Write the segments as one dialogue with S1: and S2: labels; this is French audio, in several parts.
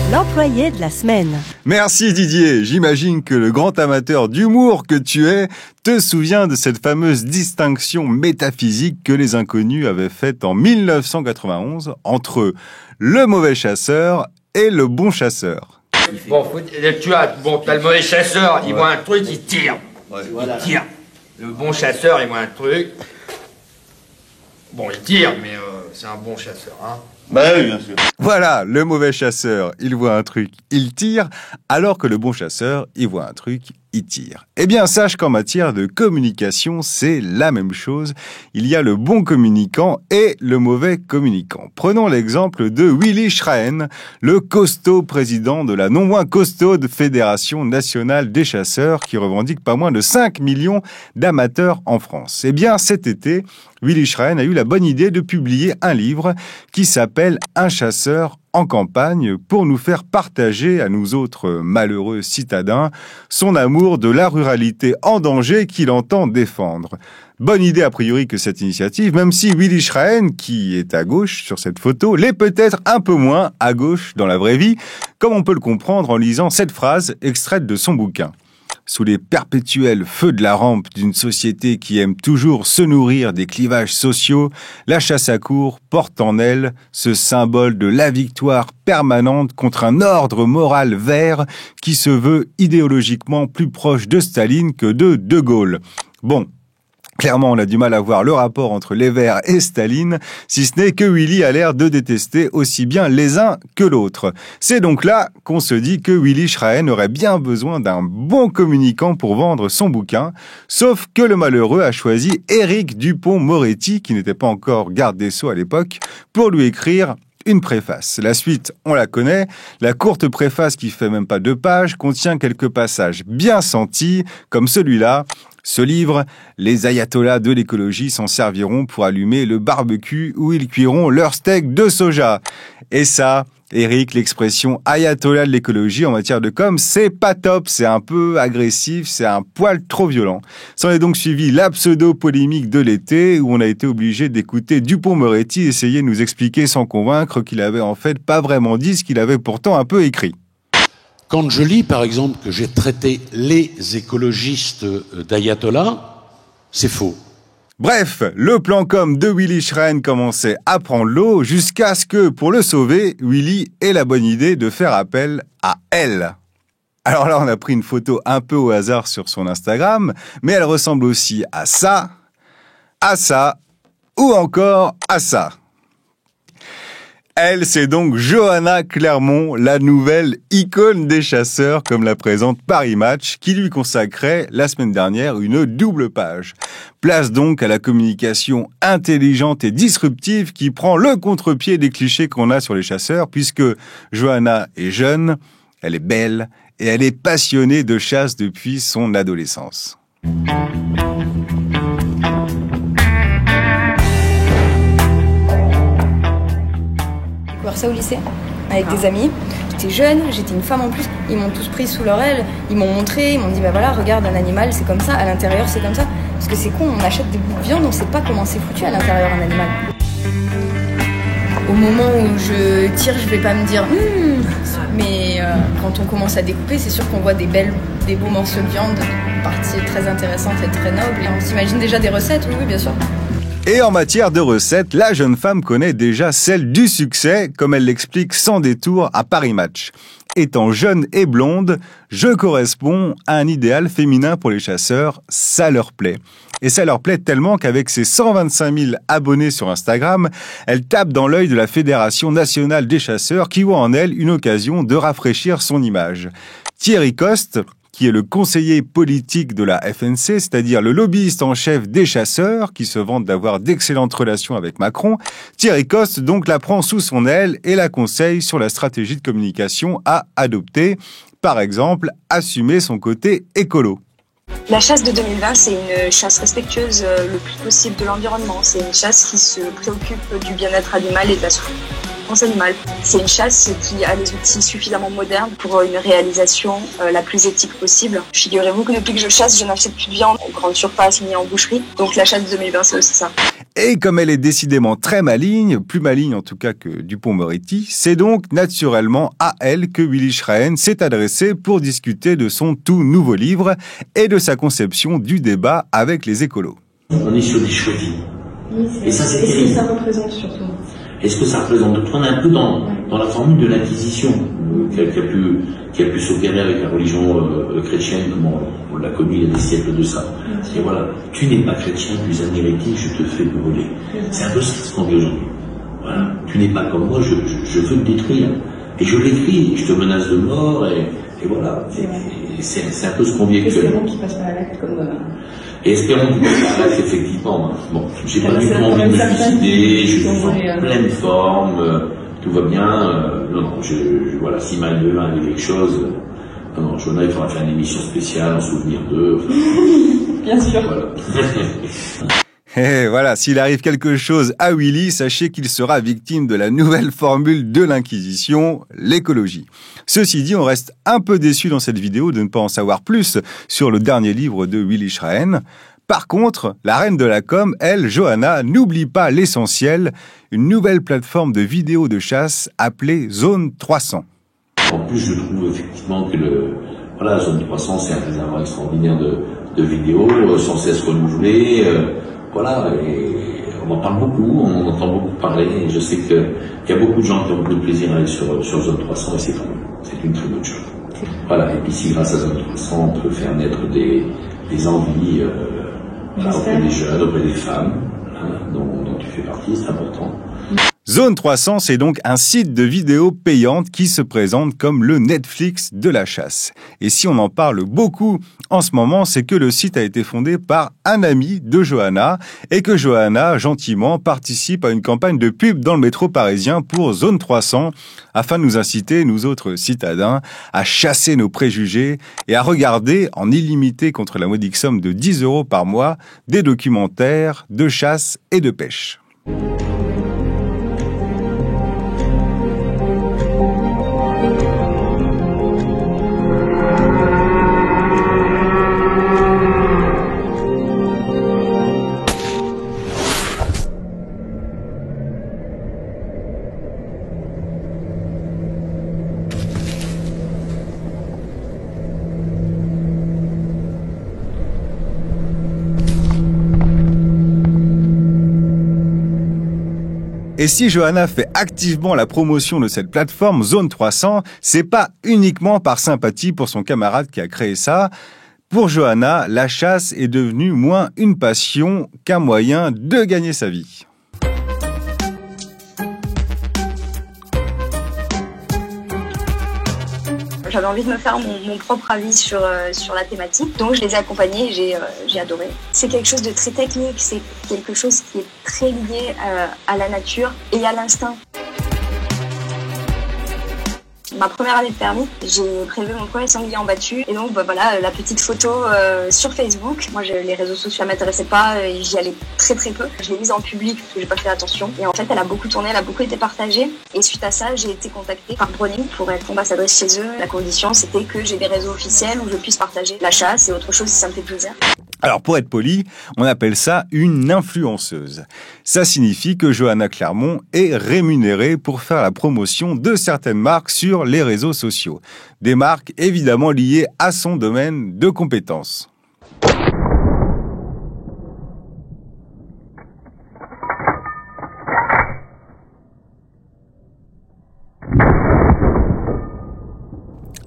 S1: L'employé de la semaine.
S2: Merci Didier, j'imagine que le grand amateur d'humour que tu es te souvient de cette fameuse distinction métaphysique que les inconnus avaient faite en 1991 entre le mauvais chasseur et le bon chasseur.
S3: Bon, t'as le mauvais chasseur, il voit un truc, il tire. Il tire. Le bon chasseur, il voit un truc. Bon, il tire, mais c'est un bon chasseur, hein.
S2: Bah oui, bien sûr. Voilà, le mauvais chasseur, il voit un truc, il tire, alors que le bon chasseur, il voit un truc, il tire. Eh bien, sache qu'en matière de communication, c'est la même chose. Il y a le bon communicant et le mauvais communicant. Prenons l'exemple de Willy Schraen, le costaud président de la non moins costaude Fédération nationale des chasseurs, qui revendique pas moins de 5 millions d'amateurs en France. Eh bien, cet été, Willy Schraen a eu la bonne idée de publier un livre qui s'appelle « Un chasseur en campagne » pour nous faire partager à nous autres malheureux citadins son amour de la ruralité en danger qu'il entend défendre. Bonne idée a priori que cette initiative, même si Willy Schraen, qui est à gauche sur cette photo, l'est peut-être un peu moins à gauche dans la vraie vie, comme on peut le comprendre en lisant cette phrase extraite de son bouquin. Sous les perpétuels feux de la rampe d'une société qui aime toujours se nourrir des clivages sociaux, la chasse à courre porte en elle ce symbole de la victoire permanente contre un ordre moral vert qui se veut idéologiquement plus proche de Staline que de De Gaulle. Bon. Clairement, on a du mal à voir le rapport entre les Verts et Staline, si ce n'est que Willy a l'air de détester aussi bien les uns que l'autre. C'est donc là qu'on se dit que Willy Schraen aurait bien besoin d'un bon communicant pour vendre son bouquin, sauf que le malheureux a choisi Éric Dupond-Moretti, qui n'était pas encore garde des Sceaux à l'époque, pour lui écrire une préface. La suite, on la connaît. La courte préface qui fait même pas 2 pages contient quelques passages bien sentis, comme celui-là. Ce livre, les ayatollahs de l'écologie s'en serviront pour allumer le barbecue où ils cuiront leur steak de soja. Et ça, Eric, l'expression ayatollah de l'écologie en matière de com, c'est pas top, c'est un peu agressif, c'est un poil trop violent. S'en est donc suivi la pseudo-polémique de l'été où on a été obligé d'écouter Dupond-Moretti essayer de nous expliquer sans convaincre qu'il avait en fait pas vraiment dit ce qu'il avait pourtant un peu écrit.
S4: Quand je lis, par exemple, que j'ai traité les écologistes d'ayatollah, c'est faux.
S2: Bref, le plan com de Willy Schraen commençait à prendre l'eau jusqu'à ce que, pour le sauver, Willy ait la bonne idée de faire appel à elle. Alors là, on a pris une photo un peu au hasard sur son Instagram, mais elle ressemble aussi à ça, ou encore à ça. Elle, c'est donc Johanna Clermont, la nouvelle icône des chasseurs, comme la présente Paris Match, qui lui consacrait la semaine dernière une double page. Place donc à la communication intelligente et disruptive qui prend le contre-pied des clichés qu'on a sur les chasseurs, puisque Johanna est jeune, elle est belle et elle est passionnée de chasse depuis son adolescence.
S5: Ça au lycée avec des amis. J'étais jeune, j'étais une femme en plus. Ils m'ont tous pris sous leur aile, ils m'ont montré, ils m'ont dit bah voilà, regarde un animal, c'est comme ça, à l'intérieur c'est comme ça. Parce que c'est con, on achète des bouts de viande, on sait pas comment c'est foutu à l'intérieur un animal. Au moment où je tire, je vais pas me dire mais quand on commence à découper, c'est sûr qu'on voit des beaux morceaux de viande, une partie très intéressante et très noble. Et on s'imagine déjà des recettes, oui bien sûr.
S2: Et en matière de recettes, la jeune femme connaît déjà celle du succès, comme elle l'explique sans détour à Paris Match. Étant jeune et blonde, je corresponds à un idéal féminin pour les chasseurs, ça leur plaît. Et ça leur plaît tellement qu'avec ses 125 000 abonnés sur Instagram, elle tape dans l'œil de la Fédération nationale des chasseurs qui voit en elle une occasion de rafraîchir son image. Thierry Coste, qui est le conseiller politique de la FNC, c'est-à-dire le lobbyiste en chef des chasseurs, qui se vante d'avoir d'excellentes relations avec Macron, Thierry Coste donc la prend sous son aile et la conseille sur la stratégie de communication à adopter. Par exemple, assumer son côté écolo.
S6: La chasse de 2020, c'est une chasse respectueuse le plus possible de l'environnement. C'est une chasse qui se préoccupe du bien-être animal et de la souffrance animale. C'est une chasse qui a les outils suffisamment modernes pour une réalisation la plus éthique possible. Figurez-vous que depuis que je chasse, je n'achète plus de viande en grande surface ni en boucherie. Donc la chasse de 2020, c'est aussi ça.
S2: Et comme elle est décidément très maligne, plus maligne en tout cas que Dupond-Moretti, c'est donc naturellement à elle que Willy Schraen s'est adressé pour discuter de son tout nouveau livre et de sa conception du débat avec les écolos.
S1: On est sur des choisis.
S7: Oui, et ça, c'est terrible. Qu'est-ce que ça représente surtout? Est-ce que ça représente? On est un peu dans la formule de l'Inquisition qui a pu s'opérer avec la religion chrétienne, comme on l'a connu il y a des siècles de ça. Et voilà, tu n'es pas chrétien, tu es un hérétique, je te fais brûler. C'est un peu ce qu'on dit aujourd'hui. Voilà, tu n'es pas comme moi, je veux te détruire. Et je l'écris, je te menace de mort, et voilà. C'est un peu ce qu'on vit actuellement. Espérons qu'il passe par l'acte comme...
S1: Et espérons qu'il passe par l'acte, effectivement. Bon, j'ai pas du tout envie de me suicider, je suis en pleine forme, tout va bien. Non, voilà, si mal de l'un avait quelque chose, non, Johanna, il faudra faire une émission spéciale en souvenir d'eux.
S7: Bien sûr.
S1: Voilà.
S2: Et voilà, s'il arrive quelque chose à Willy, sachez qu'il sera victime de la nouvelle formule de l'Inquisition, l'écologie. Ceci dit, on reste un peu déçu dans cette vidéo de ne pas en savoir plus sur le dernier livre de Willy Schraen. Par contre, la reine de la com, elle, Johanna, n'oublie pas l'essentiel, une nouvelle plateforme de vidéos de chasse appelée Zone 300.
S1: En plus, je trouve effectivement que voilà, Zone 300, c'est un réservoir extraordinaire de vidéos, sans cesse renouvelées. Voilà, et on en parle beaucoup, on en entend beaucoup parler, et je sais qu'il y a beaucoup de gens qui ont beaucoup de plaisir à aller sur Zone 300, et c'est tant mieux, c'est une très bonne chose. Voilà, et puis si grâce à Zone 300, on peut faire naître des envies auprès des jeunes, auprès des femmes, dont tu fais partie, c'est important.
S2: Zone 300, c'est donc un site de vidéos payantes qui se présente comme le Netflix de la chasse. Et si on en parle beaucoup en ce moment, c'est que le site a été fondé par un ami de Johanna et que Johanna, gentiment, participe à une campagne de pub dans le métro parisien pour Zone 300 afin de nous inciter, nous autres citadins, à chasser nos préjugés et à regarder, en illimité contre la modique somme de 10 € par mois, des documentaires de chasse et de pêche. Et si Johanna fait activement la promotion de cette plateforme Zone 300, c'est pas uniquement par sympathie pour son camarade qui a créé ça. Pour Johanna, la chasse est devenue moins une passion qu'un moyen de gagner sa vie.
S6: J'avais envie de me faire mon propre avis sur la thématique, donc je les ai accompagnés et j'ai adoré. C'est quelque chose de très technique, c'est quelque chose qui est très lié à la nature et à l'instinct. Ma première année de permis, j'ai prélevé mon premier sanglier en battu et donc voilà la petite photo sur Facebook. Moi les réseaux sociaux ne m'intéressaient pas et j'y allais très peu. Je l'ai mise en public parce que j'ai pas fait attention et en fait elle a beaucoup tourné, elle a beaucoup été partagée et suite à ça j'ai été contactée par Browning pour être ambassadrice chez eux. La condition c'était que j'ai des réseaux officiels où je puisse partager la chasse et autre chose si ça me fait plaisir.
S2: Alors pour être poli, on appelle ça une influenceuse. Ça signifie que Johanna Clermont est rémunérée pour faire la promotion de certaines marques sur les réseaux sociaux. Des marques évidemment liées à son domaine de compétences.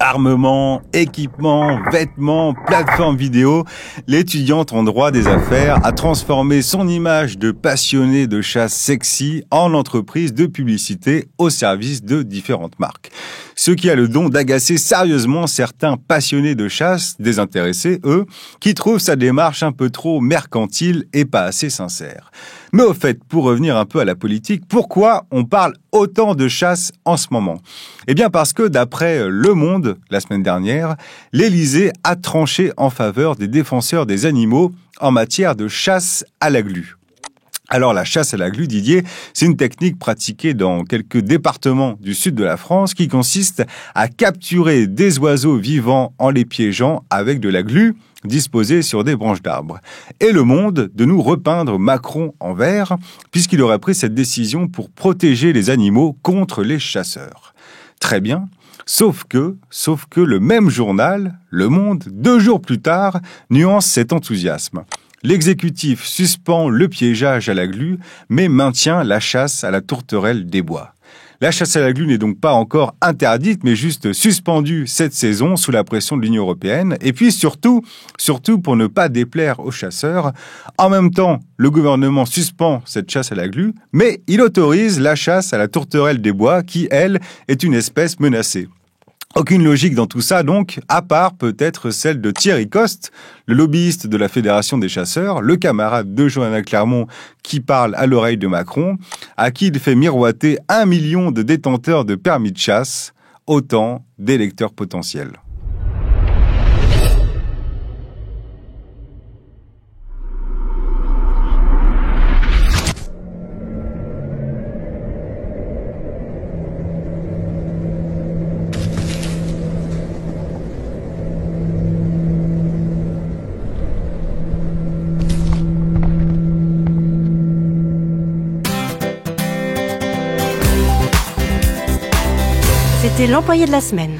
S2: Armement, équipement, vêtements, plateforme vidéo, l'étudiante en droit des affaires a transformé son image de passionnée de chasse sexy en entreprise de publicité au service de différentes marques. Ce qui a le don d'agacer sérieusement certains passionnés de chasse, désintéressés, eux, qui trouvent sa démarche un peu trop mercantile et pas assez sincère. Mais au fait, pour revenir un peu à la politique, pourquoi on parle autant de chasse en ce moment? Eh bien parce que d'après Le Monde, la semaine dernière, l'Élysée a tranché en faveur des défenseurs des animaux en matière de chasse à la glu. Alors la chasse à la glu, Didier, c'est une technique pratiquée dans quelques départements du sud de la France qui consiste à capturer des oiseaux vivants en les piégeant avec de la glu, disposés sur des branches d'arbres. Et Le Monde de nous repeindre Macron en vert, puisqu'il aurait pris cette décision pour protéger les animaux contre les chasseurs. Très bien, sauf que le même journal, Le Monde, 2 jours plus tard, nuance cet enthousiasme. L'exécutif suspend le piégeage à la glu, mais maintient la chasse à la tourterelle des bois. La chasse à la glu n'est donc pas encore interdite, mais juste suspendue cette saison sous la pression de l'Union européenne. Et puis surtout pour ne pas déplaire aux chasseurs, en même temps, le gouvernement suspend cette chasse à la glu, mais il autorise la chasse à la tourterelle des bois, qui, elle, est une espèce menacée. Aucune logique dans tout ça, donc, à part peut-être celle de Thierry Coste, le lobbyiste de la Fédération des chasseurs, le camarade de Johanna Clermont qui parle à l'oreille de Macron, à qui il fait miroiter 1 million de détenteurs de permis de chasse, autant d'électeurs potentiels.
S8: C'était l'employé de la semaine.